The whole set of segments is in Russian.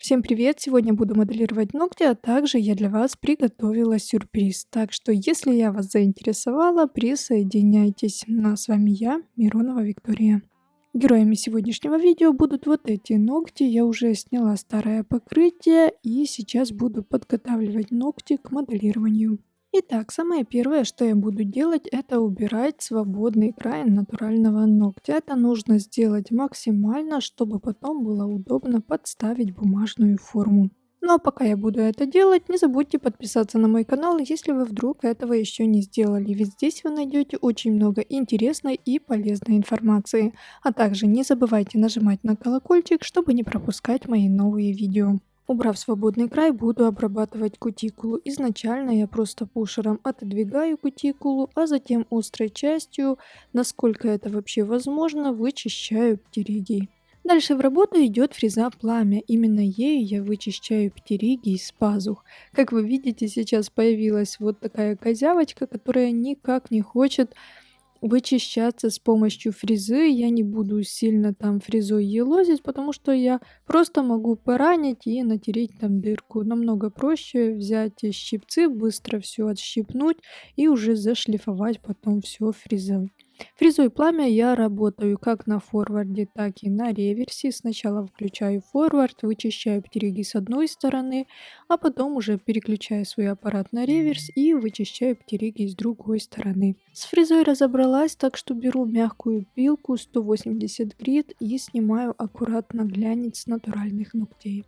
Всем привет! Сегодня буду моделировать ногти, а также я для вас приготовила сюрприз. Так что, если я вас заинтересовала, присоединяйтесь. Ну а с вами я, Миронова Виктория. Героями сегодняшнего видео будут вот эти ногти. Я уже сняла старое покрытие и сейчас буду подготавливать ногти к моделированию. Итак, самое первое, что я буду делать, это убирать свободный край натурального ногтя. Это нужно сделать максимально, чтобы потом было удобно подставить бумажную форму. Ну а пока я буду это делать, не забудьте подписаться на мой канал, если вы вдруг этого еще не сделали, ведь здесь вы найдете очень много интересной и полезной информации. А также не забывайте нажимать на колокольчик, чтобы не пропускать мои новые видео. Убрав свободный край, буду обрабатывать кутикулу. Изначально я просто пушером отодвигаю кутикулу, а затем острой частью, насколько это вообще возможно, вычищаю птеригий. Дальше в работу идет фреза пламя. Именно ею я вычищаю птеригий из пазух. Как вы видите, сейчас появилась вот такая козявочка, которая никак не хочет вычищаться с помощью фрезы. Я не буду сильно там фрезой елозить, потому что я просто могу поранить и натереть там дырку. Намного проще взять щипцы, быстро все отщипнуть и уже зашлифовать потом все фрезой. Фрезой пламя я работаю как на форварде, так и на реверсе. Сначала включаю форвард, вычищаю птериги с одной стороны, а потом уже переключаю свой аппарат на реверс и вычищаю птериги с другой стороны. С фрезой разобралась, так что беру мягкую пилку 180 грит и снимаю аккуратно глянец натуральных ногтей.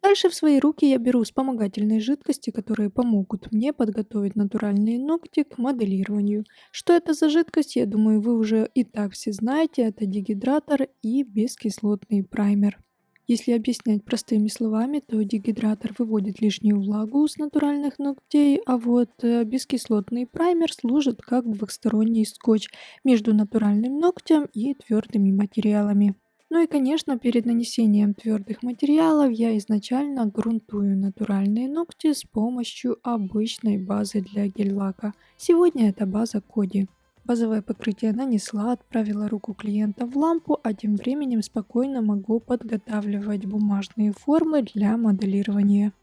Дальше в свои руки я беру вспомогательные жидкости, которые помогут мне подготовить натуральные ногти к моделированию. Что это за жидкость, я думаю, вы уже и так все знаете. Это дегидратор и бескислотный праймер. Если объяснять простыми словами, то дегидратор выводит лишнюю влагу с натуральных ногтей, а вот бескислотный праймер служит как двухсторонний скотч между натуральным ногтем и твердыми материалами. Ну и, конечно, перед нанесением твердых материалов я изначально грунтую натуральные ногти с помощью обычной базы для гель-лака. Сегодня это база Коди. Базовое покрытие нанесла, отправила руку клиента в лампу, а тем временем спокойно могу подготавливать бумажные формы для моделирования.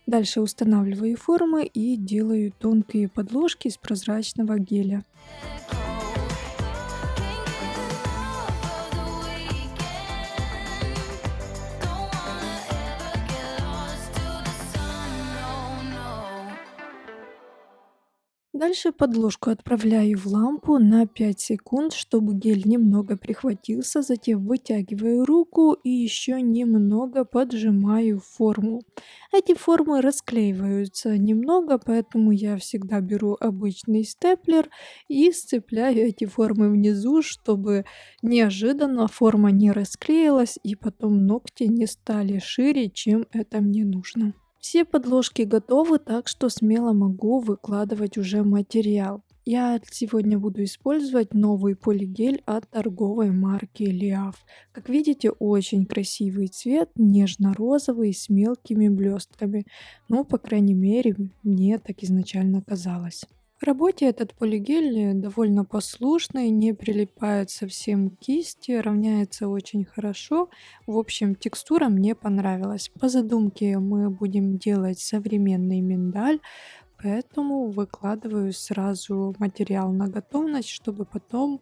Дальше устанавливаю формы и делаю тонкие подложки из прозрачного геля. Дальше подложку отправляю в лампу на 5 секунд, чтобы гель немного прихватился, затем вытягиваю руку и еще немного поджимаю форму. Эти формы расклеиваются немного, поэтому я всегда беру обычный степлер и сцепляю эти формы внизу, чтобы неожиданно форма не расклеилась и потом ногти не стали шире, чем это мне нужно. Все подложки готовы, так что смело могу выкладывать уже материал. Я сегодня буду использовать новый полигель от торговой марки Liaf. Как видите, очень красивый цвет, нежно-розовый, с мелкими блестками. Ну, по крайней мере, мне так изначально казалось. В работе этот полигель довольно послушный, не прилипает совсем к кисти, равняется очень хорошо. В общем, текстура мне понравилась. По задумке мы будем делать современный миндаль, поэтому выкладываю сразу материал на готовность, чтобы потом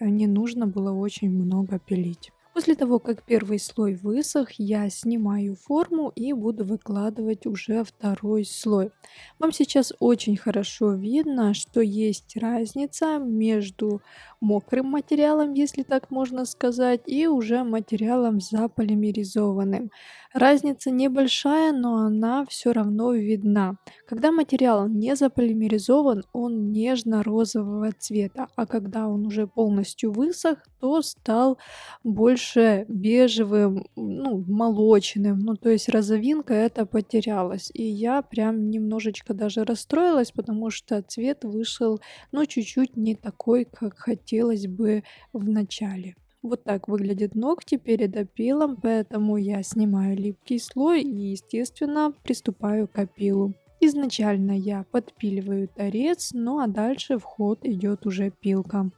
не нужно было очень много пилить. После того, как первый слой высох, я снимаю форму и буду выкладывать уже второй слой. Вам сейчас очень хорошо видно, что есть разница между мокрым материалом, если так можно сказать, и уже материалом заполимеризованным. Разница небольшая, но она все равно видна. Когда материал не заполимеризован, он нежно-розового цвета, а когда он уже полностью высох, то стал больше больше бежевым, ну, молочным. Ну, то есть розовинка эта потерялась. И я прям немножечко даже расстроилась, потому что цвет вышел, ну, чуть-чуть не такой, как хотелось бы в начале. Вот так выглядят ногти перед опилом, поэтому я снимаю липкий слой и, естественно, приступаю к опилу. Изначально я подпиливаю торец, ну а дальше в ход идет уже пилка.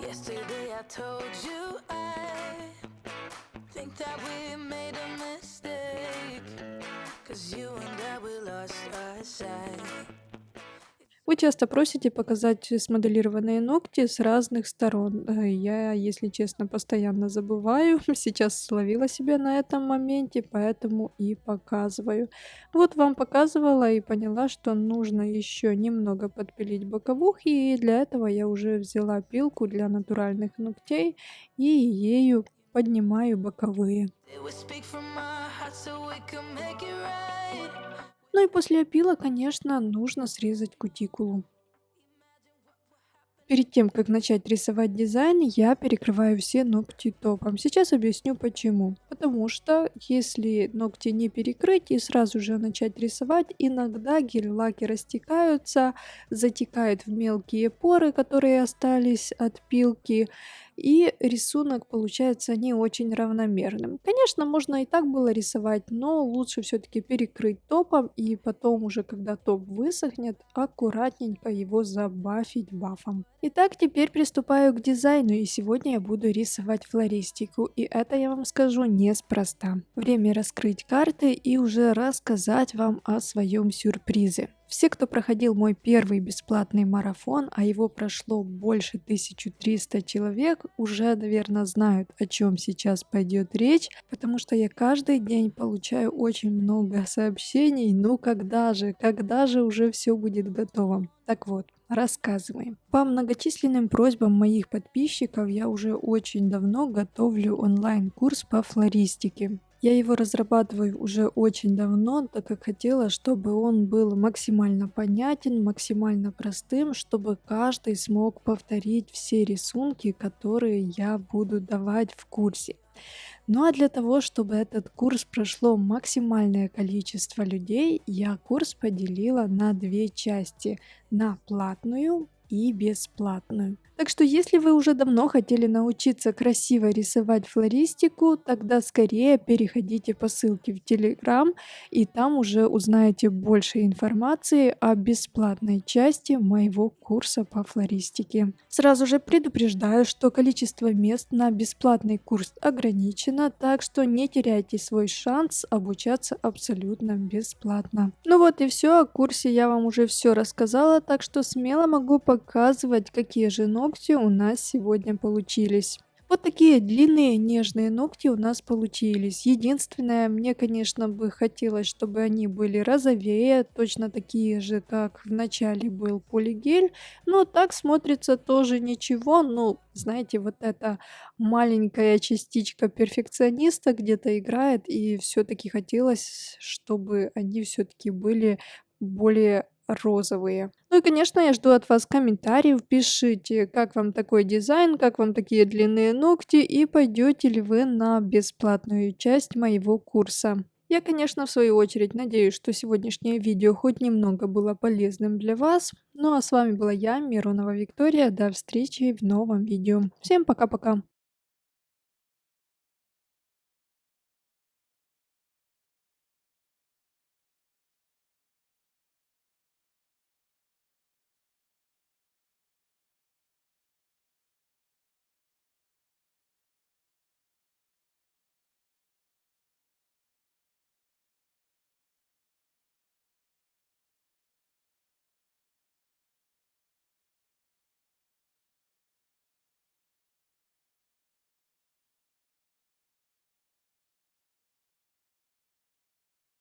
Yesterday I told you I think that we made a mistake, 'cause you and I, we lost our sight. Вы часто просите показать смоделированные ногти с разных сторон. Я, если честно, постоянно забываю. Сейчас словила себя на этом моменте, поэтому и показываю. Вот вам показывала и поняла, что нужно еще немного подпилить боковухи. И для этого я уже взяла пилку для натуральных ногтей и ею поднимаю боковые. Did we speak from our hearts so we can make it right? Ну и после опила, конечно, нужно срезать кутикулу. Перед тем, как начать рисовать дизайн, я перекрываю все ногти топом. Сейчас объясню почему. Потому что если ногти не перекрыть и сразу же начать рисовать, иногда гель-лаки растекаются, затекают в мелкие поры, которые остались от пилки, и рисунок получается не очень равномерным. Конечно, можно и так было рисовать, но лучше все-таки перекрыть топом и потом уже, когда топ высохнет, аккуратненько его забафить бафом. Итак, теперь приступаю к дизайну, и сегодня я буду рисовать флористику, и это я вам скажу неспроста. Время раскрыть карты и уже рассказать вам о своем сюрпризе. Все, кто проходил мой первый бесплатный марафон, а его прошло больше 1300 человек, уже, наверное, знают, о чем сейчас пойдет речь, потому что я каждый день получаю очень много сообщений. Ну когда же уже все будет готово? Так вот, рассказываем. По многочисленным просьбам моих подписчиков я уже очень давно готовлю онлайн-курс по флористике. Я его разрабатываю уже очень давно, так как хотела, чтобы он был максимально понятен, максимально простым, чтобы каждый смог повторить все рисунки, которые я буду давать в курсе. Ну а для того, чтобы этот курс прошло максимальное количество людей, я курс поделила на две части, на платную и бесплатную. Так что если вы уже давно хотели научиться красиво рисовать флористику, тогда скорее переходите по ссылке в Telegram, и там уже узнаете больше информации о бесплатной части моего курса по флористике. Сразу же предупреждаю, что количество мест на бесплатный курс ограничено, так что не теряйте свой шанс обучаться абсолютно бесплатно. Ну вот и все, о курсе я вам уже все рассказала, так что смело могу показывать, какие же ногти у нас сегодня получились. Вот такие длинные нежные ногти у нас получились. Единственное, мне, конечно, бы хотелось, чтобы они были розовее, точно такие же, как в начале был полигель. Но так смотрится тоже ничего. Ну, знаете, вот эта маленькая частичка перфекциониста где-то играет, и все-таки хотелось, чтобы они все-таки были более розовые. Ну и, конечно, я жду от вас комментариев. Пишите, как вам такой дизайн, как вам такие длинные ногти и пойдете ли вы на бесплатную часть моего курса. Я, конечно, в свою очередь надеюсь, что сегодняшнее видео хоть немного было полезным для вас. Ну а с вами была я, Миронова Виктория. До встречи в новом видео. Всем пока-пока.